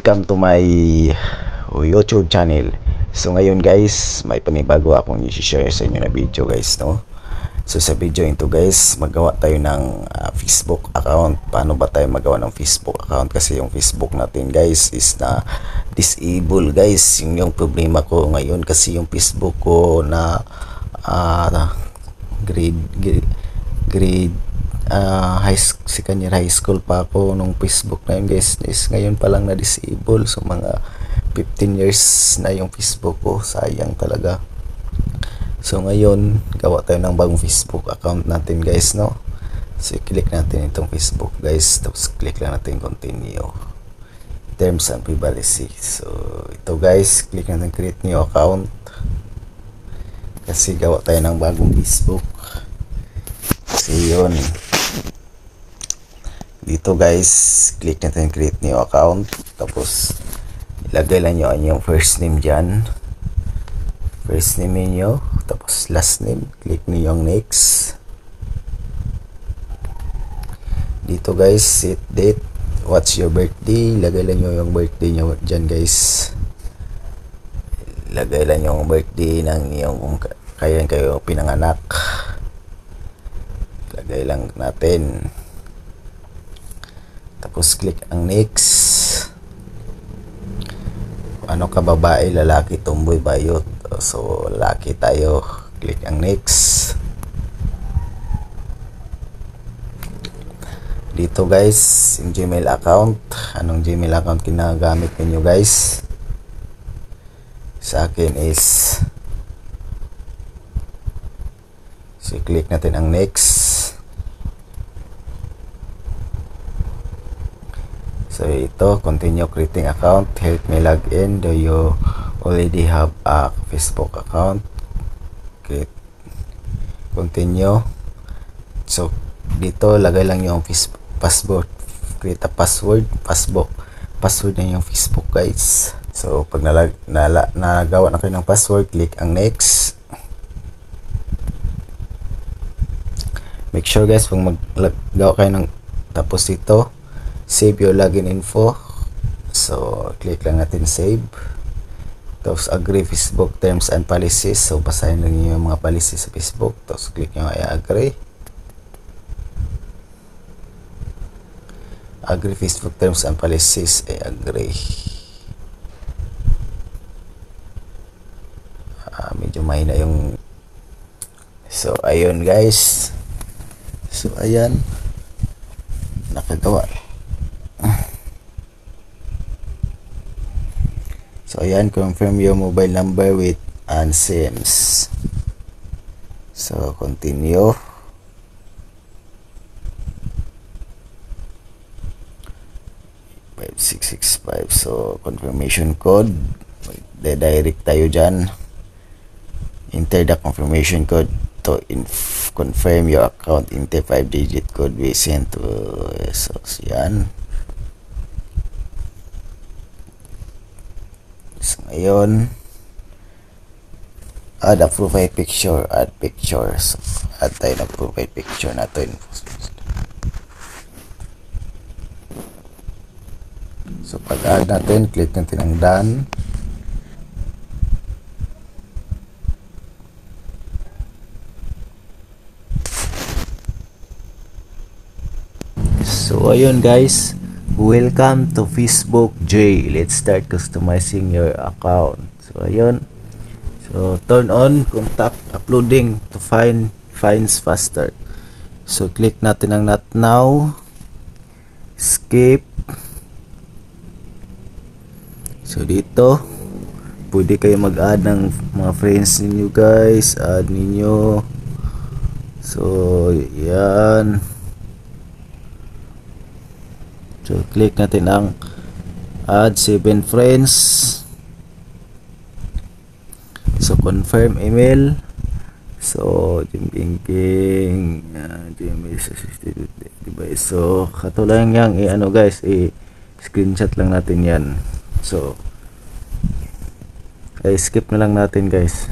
welcome to my YouTube channel. So ngayon guys, may panibago akong i-share sa inyo na video guys, no? So sa video ito guys, magawa tayo ng Facebook account. Paano ba tayo magawa ng Facebook account? Kasi yung Facebook natin guys is na disable guys. Yung problema ko ngayon kasi yung Facebook ko na second year high school pa ako nung Facebook na yun guys, is ngayon pa lang na disable. So mga 15 years na yung Facebook ko, sayang talaga. So ngayon gawa tayo ng bagong Facebook account natin guys, no? So click natin itong Facebook guys, tapos click lang natin continue, terms and privacy. So ito guys, click natin create new account kasi gawa tayo ng bagong Facebook. Kasi yun, dito guys, click natin create new account, tapos ilagay lang nyo yung first name dyan, first name niyo, tapos last name, click niyo yung next. Dito guys, set date, what's your birthday, ilagay lang nyo yung birthday nyo dyan guys, ilagay lang yung birthday ng yung kung kaya kayo pinanganak, ilagay lang natin. Tapos click ang next. Ano ka, babae, lalaki, tumboy, bayot? So lalaki tayo, click ang next. Dito guys, yung Gmail account, anong Gmail account ginagamit niyo guys? Sa akin is, so click natin ang next. So ito, continue creating account, help me log in, do you already have a Facebook account? Create, continue. So dito lagay lang yung password, create a password na yung Facebook guys. So pag nagawa na kayo ng password, click ang next. Make sure guys, pag maggawa kayo ng, tapos ito save your login info, so click lang natin save, tapos agree Facebook terms and policies. So basahin lang niyo yung mga policies sa Facebook, tapos click nyo ay agree Facebook terms and policies, ay agree. Medyo mahina yung, so ayun guys, so ayan, nakagawa. So ayan, confirm your mobile number with ANSIMS. So continue. $5665. So confirmation code, direct tayo dyan. Enter the confirmation code to confirm your account. Enter 5-digit code we sent to, so yan. So ngayon, add a profile picture, add picture. So add tayo na profile picture natin. So pag add natin, click natin ang done. So ayun guys, welcome to Facebook J. Let's start customizing your account. So ayun, so turn on contact uploading to find finds faster. So click natin ang not now, skip. So dito pwede kayo mag-add ng mga friends ninyo guys, add ninyo. So yan, so click natin ang add 7 friends. So confirm email. So Jimbingking Gmail assisted device. So katulad yang ano guys, screenshot lang natin yan. So skip na lang natin guys.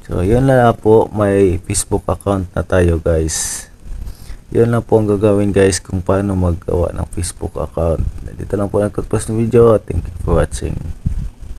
So yun lang po, may Facebook account na tayo guys. Yun lang po ang gagawin guys kung paano maggawa ng Facebook account. Dito lang po nagtapos ng video. Thank you for watching.